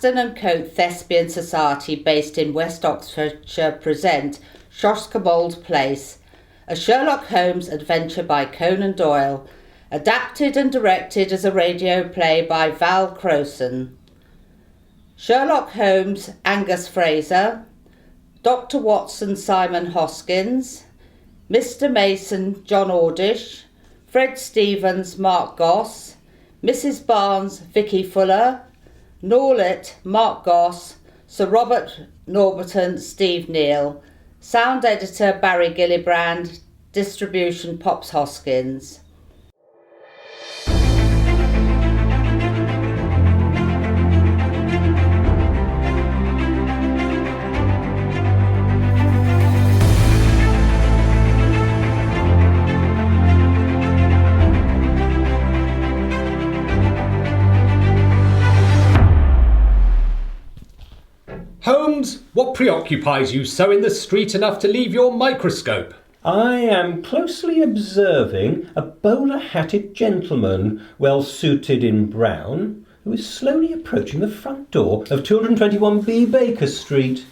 Aston and Cote Thespian Society, based in West Oxfordshire, present Shoscombe Place, a Sherlock Holmes adventure by Conan Doyle, adapted and directed as a radio play by Val Crowson. Sherlock Holmes, Angus Fraser, Dr. Watson, Simon Hoskins, Mr. Mason, John Ordish, Fred Stevens, Mark Goss, Mrs. Barnes, Vicky Fuller, Norlet, Mark Goss, Sir Robert Norberton, Steve Neal, sound editor Barry Gillibrand, distribution Pops Hoskins. Holmes, what preoccupies you so in the street enough to leave your microscope? I am closely observing a bowler-hatted gentleman, well suited in brown, who is slowly approaching the front door of 221B Baker Street.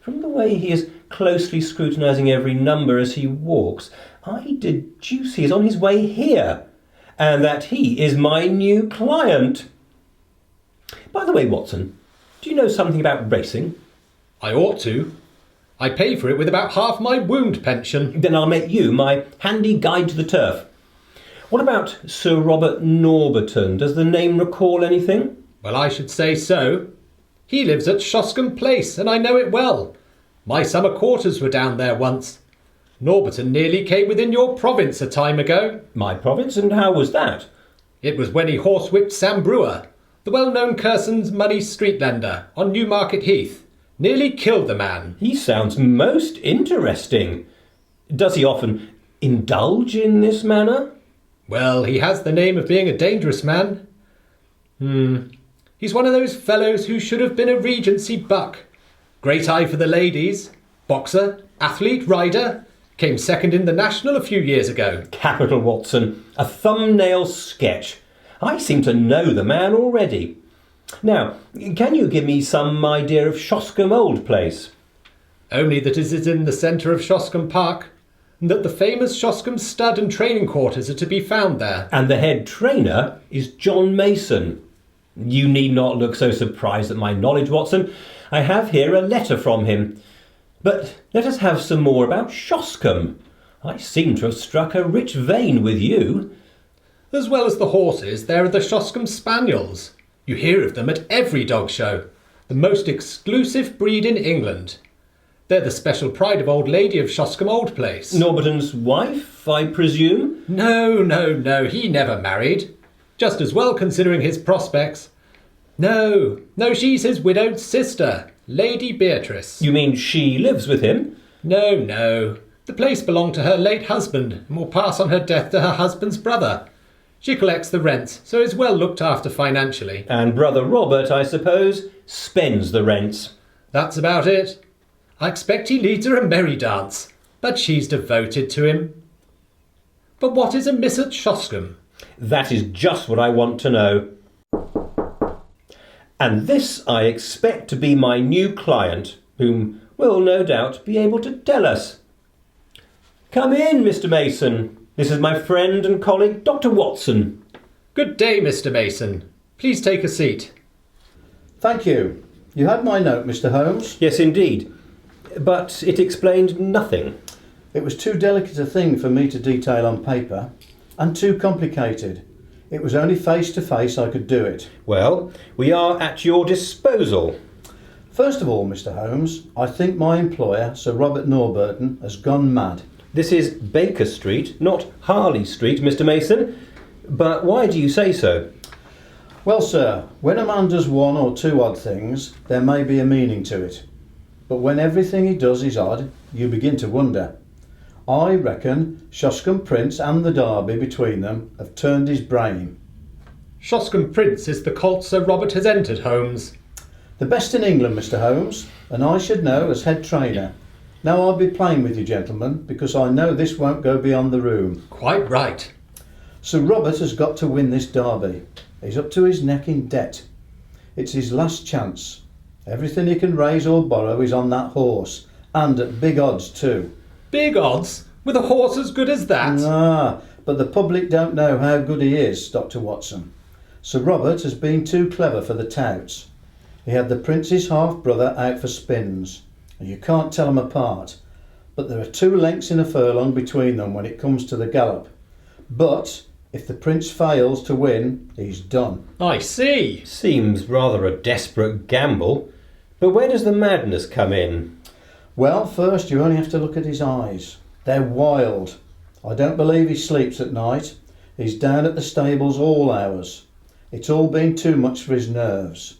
From the way he is closely scrutinising every number as he walks, I deduce he is on his way here, and that he is my new client. By the way, Watson, do you know something about racing? I ought to. I pay for it with about half my wound pension. Then I'll make you my handy guide to the turf. What about Sir Robert Norberton? Does the name recall anything? Well, I should say so. He lives at Shoscombe Place, and I know it well. My summer quarters were down there once. Norberton nearly came within your province a time ago. My province? And how was that? It was when he horsewhipped Sam Brewer, the well-known Curson's money street lender, on Newmarket Heath. Nearly killed the man. He sounds most interesting. Does he often indulge in this manner? Well, he has the name of being a dangerous man. He's one of those fellows who should have been a Regency buck. Great eye for the ladies. Boxer, athlete, rider. Came second in the National a few years ago. Capital, Watson. A thumbnail sketch. I seem to know the man already. Now, can you give me some idea of Shoscombe Old Place? Only that it is in the centre of Shoscombe Park, and that the famous Shoscombe stud and training quarters are to be found there. And the head trainer is John Mason. You need not look so surprised at my knowledge, Watson. I have here a letter from him. But let us have some more about Shoscombe. I seem to have struck a rich vein with you. As well as the horses, there are the Shoscombe Spaniels. You hear of them at every dog show. The most exclusive breed in England. They're the special pride of old lady of Shoscombe Old Place. Norberton's wife, I presume? No, he never married. Just as well considering his prospects. No, she's his widowed sister, Lady Beatrice. You mean she lives with him? No. The place belonged to her late husband and will pass on her death to her husband's brother. She collects the rents, so is well looked after financially. And brother Robert, I suppose, spends the rents. That's about it. I expect he leads her a merry dance, but she's devoted to him. But what is amiss at Shoscombe? That is just what I want to know. And this I expect to be my new client, whom will no doubt be able to tell us. Come in, Mr. Mason. This is my friend and colleague, Dr. Watson. Good day, Mr. Mason. Please take a seat. Thank you. You had my note, Mr. Holmes? Yes, indeed. But it explained nothing. It was too delicate a thing for me to detail on paper, and too complicated. It was only face to face I could do it. Well, we are at your disposal. First of all, Mr. Holmes, I think my employer, Sir Robert Norberton, has gone mad. This is Baker Street, not Harley Street, Mr. Mason. But why do you say so? Well, sir, when a man does one or two odd things, there may be a meaning to it. But when everything he does is odd, you begin to wonder. I reckon Shoscombe Prince and the Derby between them have turned his brain. Shoscombe Prince is the colt Sir Robert has entered, Holmes. The best in England, Mr. Holmes, and I should know as head trainer. Now I'll be plain with you, gentlemen, because I know this won't go beyond the room. Quite right. Sir Robert has got to win this Derby. He's up to his neck in debt. It's his last chance. Everything he can raise or borrow is on that horse, and at big odds too. Big odds? With a horse as good as that? Ah, but the public don't know how good he is, Dr. Watson. Sir Robert has been too clever for the touts. He had the Prince's half-brother out for spins, and you can't tell them apart. But there are 2 lengths in a furlong between them when it comes to the gallop. But if the Prince fails to win, he's done. I see. Seems rather a desperate gamble. But where does the madness come in? Well, first you only have to look at his eyes. They're wild. I don't believe he sleeps at night. He's down at the stables all hours. It's all been too much for his nerves.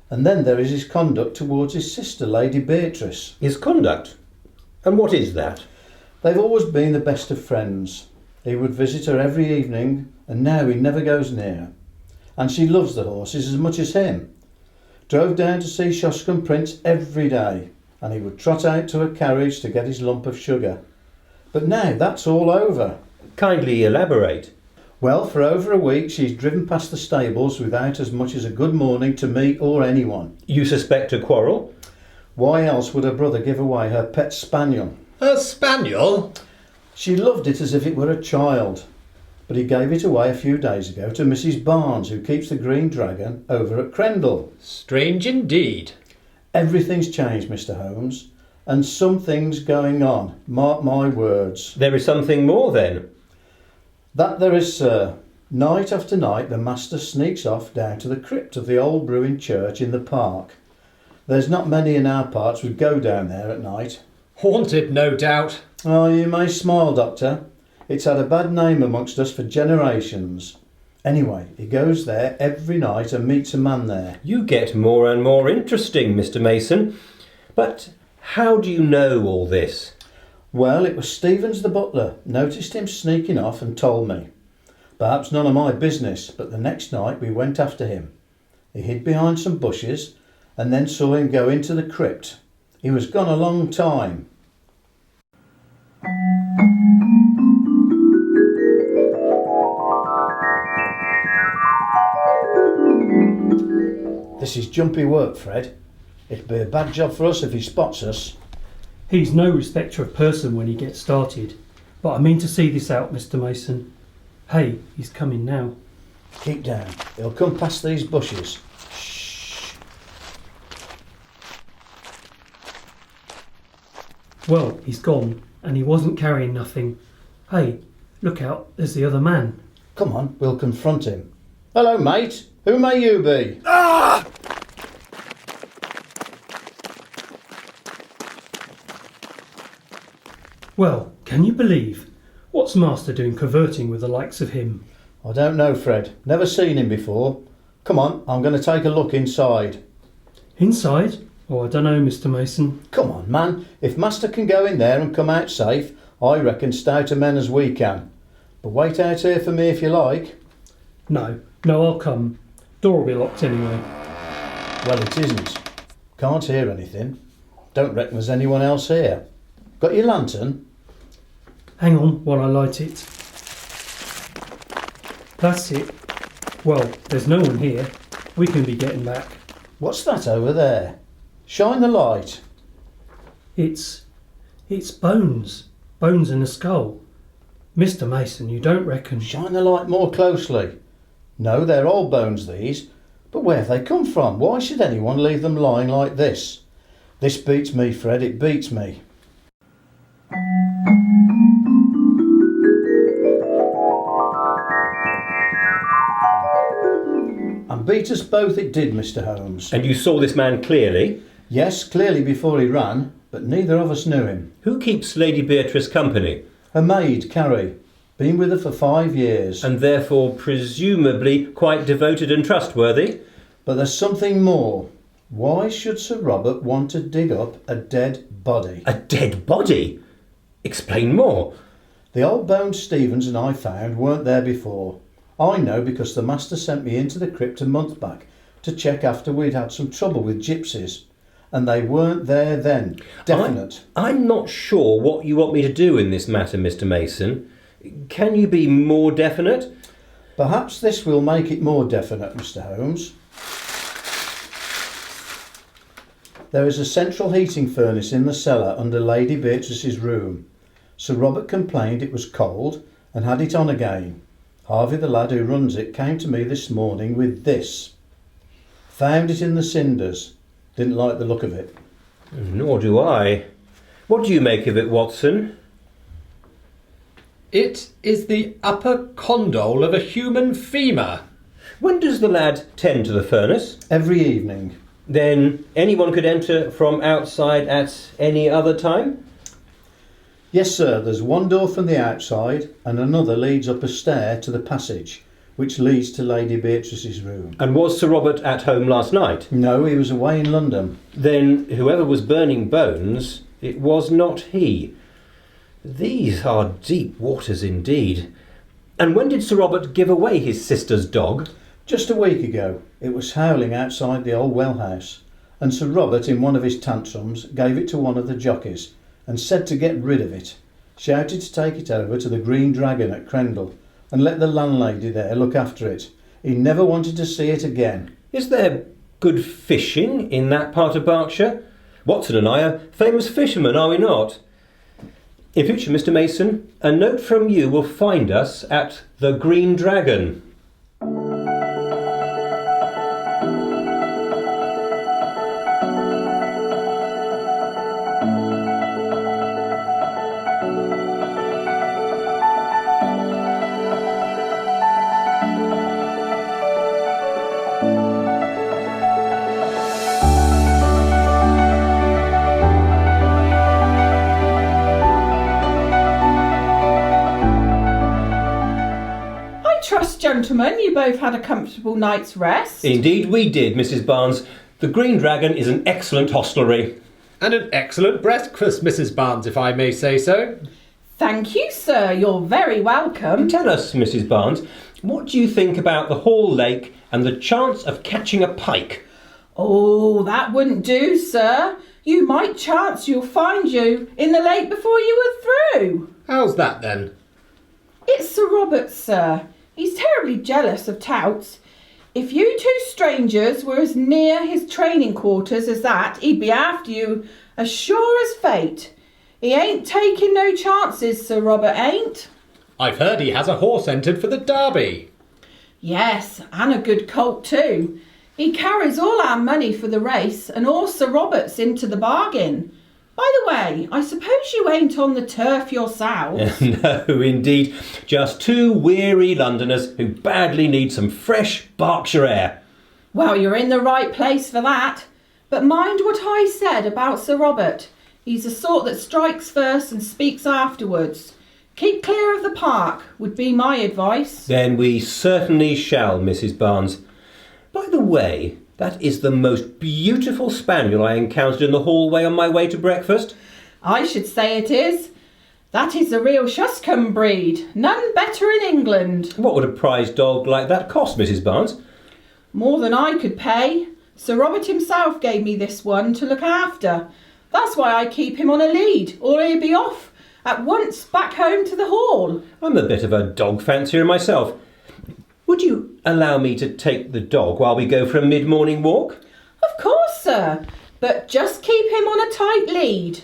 And then there is his conduct towards his sister, Lady Beatrice. His conduct? And what is that? They've always been the best of friends. He would visit her every evening, and now he never goes near. And she loves the horses as much as him. Drove down to see Shoscombe Prince every day, and he would trot out to her carriage to get his lump of sugar. But now that's all over. Kindly elaborate. Well, for over a week she's driven past the stables without as much as a good morning to me or anyone. You suspect a quarrel? Why else would her brother give away her pet spaniel? A spaniel? She loved it as if it were a child, but he gave it away a few days ago to Mrs. Barnes, who keeps the Green Dragon over at Crendell. Strange indeed. Everything's changed, Mr. Holmes, and something's going on, mark my words. There is something more then? That there is, sir. Night after night the master sneaks off down to the crypt of the old ruined church in the park. There's not many in our parts would go down there at night. Haunted, no doubt. Oh, you may smile, Doctor. It's had a bad name amongst us for generations. Anyway, he goes there every night and meets a man there. You get more and more interesting, Mr. Mason. But how do you know all this? Well, it was Stevens the butler. Noticed him sneaking off and told me. Perhaps none of my business, but the next night we went after him. He hid behind some bushes and then saw him go into the crypt. He was gone a long time. This is jumpy work, Fred. It'd be a bad job for us if he spots us. He's no respecter of person when he gets started. But I mean to see this out, Mr. Mason. Hey, he's coming now. Keep down. He'll come past these bushes. Shh. Well, he's gone, and he wasn't carrying nothing. Hey, look out, there's the other man. Come on, we'll confront him. Hello, mate. Who may you be? Well, can you believe? What's Master doing converting with the likes of him? I don't know, Fred. Never seen him before. Come on, I'm going to take a look inside. Inside? Oh, I don't know, Mr. Mason. Come on, man. If Master can go in there and come out safe, I reckon stouter men as we can. But wait out here for me if you like. No, I'll come. Door will be locked anyway. Well, it isn't. Can't hear anything. Don't reckon there's anyone else here. Got your lantern? Hang on while I light it. That's it. Well, there's no one here. We can be getting back. What's that over there? Shine the light. It's bones. Bones in a skull. Mr. Mason, you don't reckon... Shine the light more closely. No, they're old bones, these. But where have they come from? Why should anyone leave them lying like this? This beats me, Fred, it beats me. And beat us both it did, Mr. Holmes. And you saw this man clearly? Yes, clearly before he ran, but neither of us knew him. Who keeps Lady Beatrice company? Her maid, Carrie. Been with her for 5 years. And therefore presumably quite devoted and trustworthy? But there's something more. Why should Sir Robert want to dig up a dead body? A dead body? Explain more. The old bones Stevens and I found weren't there before. I know because the master sent me into the crypt a month back to check after we'd had some trouble with gypsies. And they weren't there then. Definite. I'm not sure what you want me to do in this matter, Mr. Mason. Can you be more definite? Perhaps this will make it more definite, Mr. Holmes. There is a central heating furnace in the cellar under Lady Beatrice's room. Sir Robert complained it was cold and had it on again. Harvey, the lad who runs it, came to me this morning with this. Found it in the cinders. Didn't like the look of it. Nor do I. What do you make of it, Watson? It is the upper condyle of a human femur. When does the lad tend to the furnace? Every evening. Then anyone could enter from outside at any other time? Yes, sir, there's one door from the outside and another leads up a stair to the passage, which leads to Lady Beatrice's room. And was Sir Robert at home last night? No, he was away in London. Then whoever was burning bones, it was not he. These are deep waters indeed. And when did Sir Robert give away his sister's dog? Just a week ago. It was howling outside the old well house, and Sir Robert, in one of his tantrums, gave it to one of the jockeys and said to get rid of it. Shouted to take it over to the Green Dragon at Crendell and let the landlady there look after it. He never wanted to see it again. Is there good fishing in that part of Berkshire? Watson and I are famous fishermen, are we not? In future, Mr. Mason, a note from you will find us at the Green Dragon. Gentlemen, you both had a comfortable night's rest. Indeed we did, Mrs. Barnes. The Green Dragon is an excellent hostelry. And an excellent breakfast, Mrs. Barnes, if I may say so. Thank you, sir. You're very welcome. Tell us, Mrs. Barnes, what do you think about the Hall Lake and the chance of catching a pike? Oh, that wouldn't do, sir. You might chance you'll find you in the lake before you were through. How's that then? It's Sir Robert, sir. He's terribly jealous of touts. If you two strangers were as near his training quarters as that, he'd be after you as sure as fate. He ain't taking no chances, Sir Robert ain't. I've heard he has a horse entered for the Derby. Yes, and a good colt too. He carries all our money for the race and all Sir Robert's into the bargain. By the way, I suppose you ain't on the turf yourselves? No, indeed. Just two weary Londoners who badly need some fresh Berkshire air. Well, you're in the right place for that. But mind what I said about Sir Robert. He's the sort that strikes first and speaks afterwards. Keep clear of the park, would be my advice. Then we certainly shall, Mrs. Barnes. By the way, that is the most beautiful spaniel I encountered in the hallway on my way to breakfast. I should say it is. That is a real Shoscombe breed. None better in England. What would a prize dog like that cost, Mrs. Barnes? More than I could pay. Sir Robert himself gave me this one to look after. That's why I keep him on a lead, or he'll be off at once back home to the hall. I'm a bit of a dog fancier myself. Would you allow me to take the dog while we go for a mid-morning walk? Of course, sir. But just keep him on a tight lead.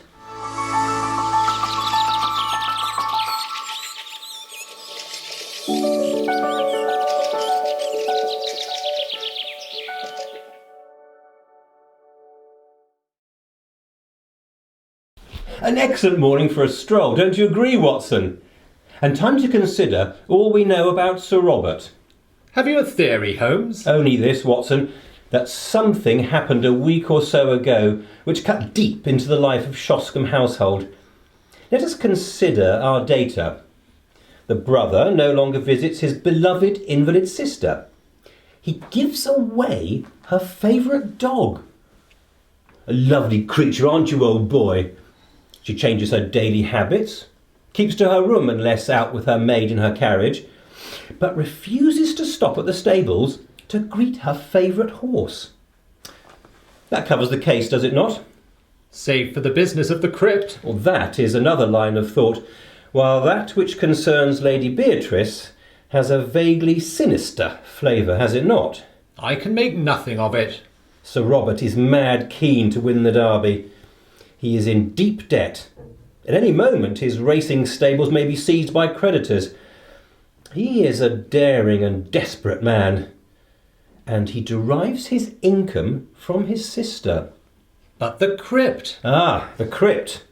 An excellent morning for a stroll, don't you agree, Watson? And time to consider all we know about Sir Robert. Have you a theory, Holmes? Only this, Watson, that something happened a week or so ago which cut deep into the life of Shoscombe household. Let us consider our data. The brother no longer visits his beloved invalid sister. He gives away her favourite dog. A lovely creature, aren't you, old boy? She changes her daily habits, keeps to her room unless out with her maid in her carriage, but refuses to stop at the stables to greet her favourite horse. That covers the case, does it not? Save for the business of the crypt. Well, that is another line of thought, while that which concerns Lady Beatrice has a vaguely sinister flavour, has it not? I can make nothing of it. Sir Robert is mad keen to win the Derby. He is in deep debt. At any moment his racing stables may be seized by creditors. He is a daring and desperate man, and he derives his income from his sister. But the crypt. Ah, the crypt.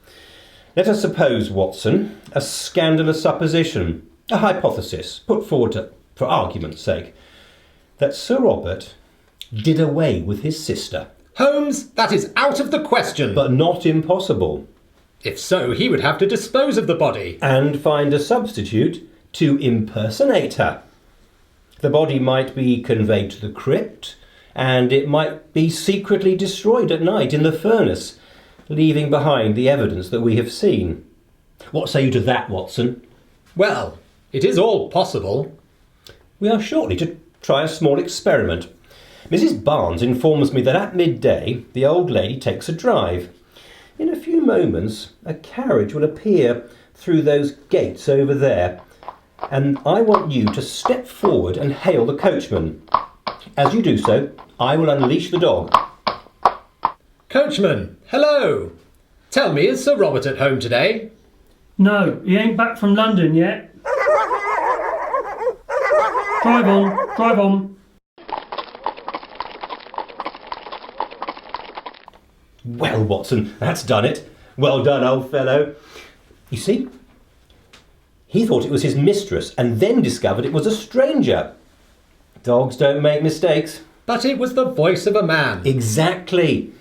Let us suppose, Watson, a scandalous supposition, a hypothesis put forward for argument's sake, that Sir Robert did away with his sister. Holmes, that is out of the question. But not impossible. If so, he would have to dispose of the body. And find a substitute to impersonate her. The body might be conveyed to the crypt, and it might be secretly destroyed at night in the furnace, leaving behind the evidence that we have seen. What say you to that, Watson? Well, it is all possible. We are shortly to try a small experiment. Mrs. Barnes informs me that at midday the old lady takes a drive. In a few moments a carriage will appear through those gates over there, and I want you to step forward and hail the coachman. As you do so, I will unleash the dog. Coachman, hello. Tell me, is Sir Robert at home today? No, he ain't back from London yet. Drive on, drive on. Well, Watson, that's done it. Well done, old fellow. You see, he thought it was his mistress and then discovered it was a stranger. Dogs don't make mistakes. But it was the voice of a man. Exactly.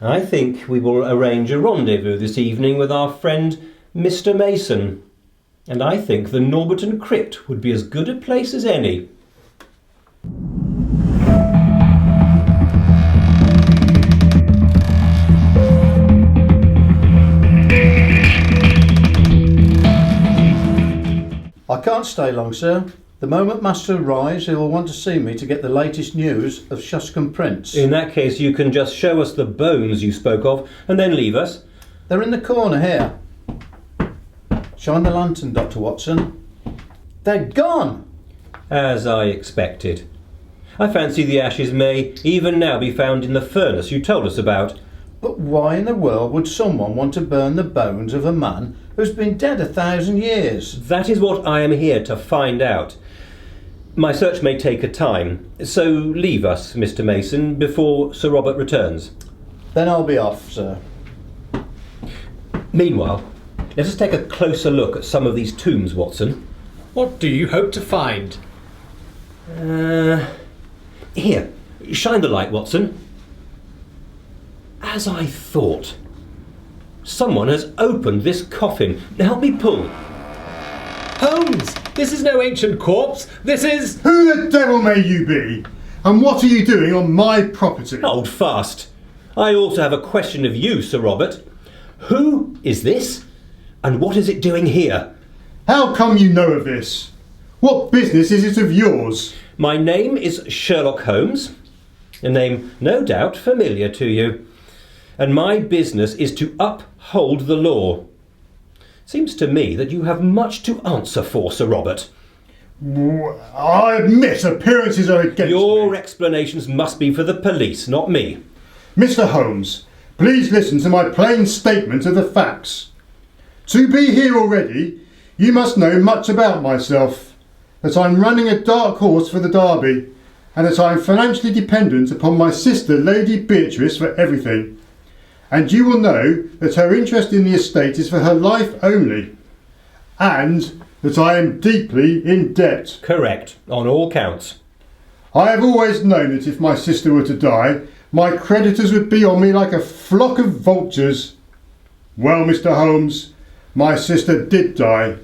I think we will arrange a rendezvous this evening with our friend Mr. Mason. And I think the Norbiton Crypt would be as good a place as any. I can't stay long, sir. The moment Master arrives, he will want to see me to get the latest news of Shoscombe Prince. In that case, you can just show us the bones you spoke of and then leave us. They're in the corner here. Shine the lantern, Dr. Watson. They're gone! As I expected. I fancy the ashes may even now be found in the furnace you told us about. But why in the world would someone want to burn the bones of a man who's been dead 1,000 years? That is what I am here to find out. My search may take a time, so leave us, Mr. Mason, before Sir Robert returns. Then I'll be off, sir. Meanwhile, let us take a closer look at some of these tombs, Watson. What do you hope to find? Here, shine the light, Watson. As I thought. Someone has opened this coffin. Help me pull. Holmes, this is no ancient corpse. This is... Who the devil may you be? And what are you doing on my property? Hold fast. I also have a question of you, Sir Robert. Who is this? And what is it doing here? How come you know of this? What business is it of yours? My name is Sherlock Holmes, a name no doubt familiar to you, and my business is to uphold the law. Seems to me that you have much to answer for, Sir Robert. I admit appearances are against Your me. explanations must be for the police, not me. Mr. Holmes, please listen to my plain statement of the facts. To be here already, you must know much about myself, that I'm running a dark horse for the Derby, and that I'm financially dependent upon my sister, Lady Beatrice, for everything. And you will know that her interest in the estate is for her life only, and that I am deeply in debt. Correct, on all counts. I have always known that if my sister were to die, my creditors would be on me like a flock of vultures. Well, Mr. Holmes, my sister did die,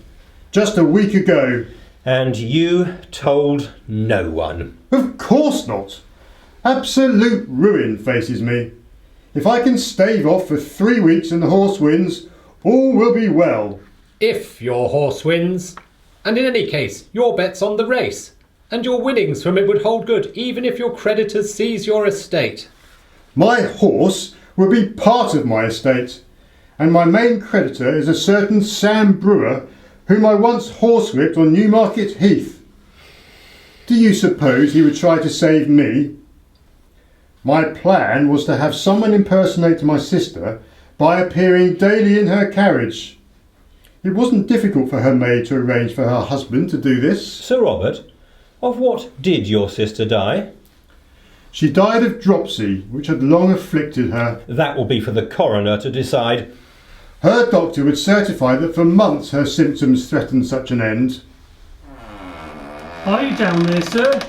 just a week ago. And you told no one? Of course not. Absolute ruin faces me. If I can stave off for 3 weeks and the horse wins, all will be well. If your horse wins. And in any case, your bet's on the race. And your winnings from it would hold good even if your creditors seize your estate. My horse will be part of my estate, and my main creditor is a certain Sam Brewer, whom I once horsewhipped on Newmarket Heath. Do you suppose he would try to save me? My plan was to have someone impersonate my sister by appearing daily in her carriage. It wasn't difficult for her maid to arrange for her husband to do this. Sir Robert, of what did your sister die? She died of dropsy, which had long afflicted her. That will be for the coroner to decide. Her doctor would certify that for months her symptoms threatened such an end. Are you down there, sir?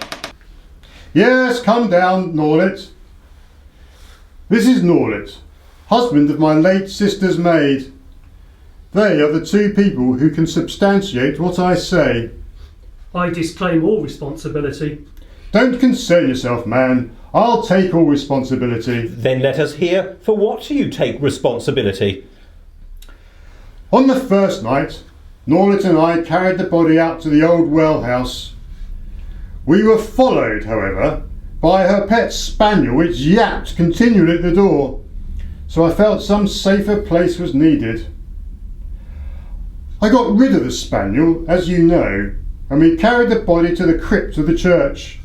Yes, come down, Norlet. This is Norlet, husband of my late sister's maid. They are the two people who can substantiate what I say. I disclaim all responsibility. Don't concern yourself, man. I'll take all responsibility. Then let us hear for what you take responsibility. On the first night, Norlet and I carried the body out to the old well house. We were followed, however, by her pet spaniel, which yapped continually at the door, so I felt some safer place was needed. I got rid of the spaniel, as you know, and we carried the body to the crypt of the church.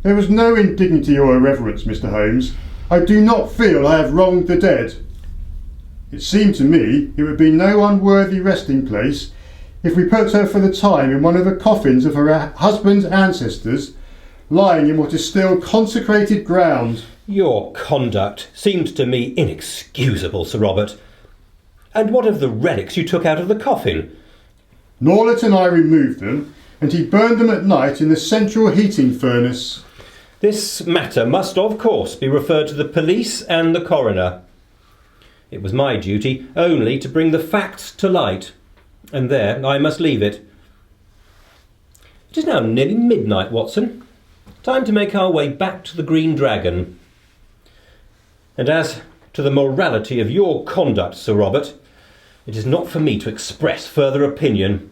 There was no indignity or irreverence, Mr. Holmes. I do not feel I have wronged the dead. It seemed to me it would be no unworthy resting place if we put her for the time in one of the coffins of her husband's ancestors, lying in what is still consecrated ground. Your conduct seemed to me inexcusable, Sir Robert. And what of the relics you took out of the coffin? Norlet and I removed them, and he burned them at night in the central heating furnace. This matter must, of course, be referred to the police and the coroner. It was my duty only to bring the facts to light, and there I must leave it. It is now nearly midnight, Watson. Time to make our way back to the Green Dragon. And as to the morality of your conduct, Sir Robert, it is not for me to express further opinion.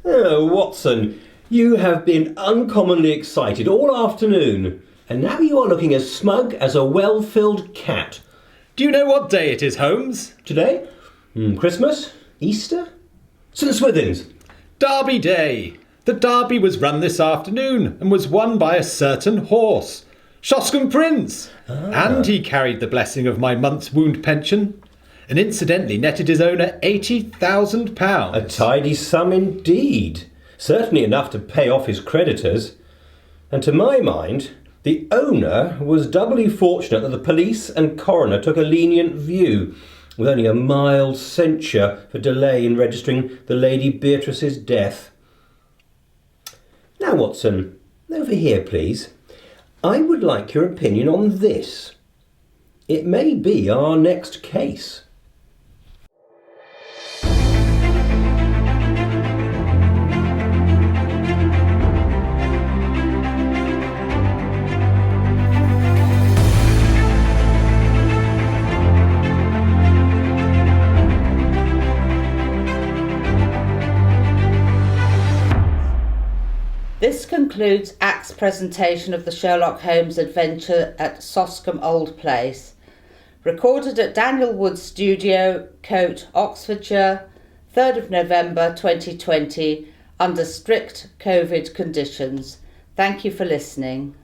Oh, Watson, you have been uncommonly excited all afternoon, and now you are looking as smug as a well-filled cat. Do you know what day it is, Holmes? Today? Christmas? Easter? St. Swithin's? Derby Day. The Derby was run this afternoon and was won by a certain horse, Shoscombe Prince. And he carried the blessing of my month's wound pension, and incidentally netted his owner £80,000. A tidy sum indeed. Certainly enough to pay off his creditors. And to my mind, the owner was doubly fortunate that the police and coroner took a lenient view, with only a mild censure for delay in registering the Lady Beatrice's death. Now, Watson, over here, please. I would like your opinion on this. It may be our next case. This concludes Act's presentation of the Sherlock Holmes adventure at Shoscombe Old Place. Recorded at Daniel Wood's studio, Cote, Oxfordshire, 3rd of November 2020, under strict COVID conditions. Thank you for listening.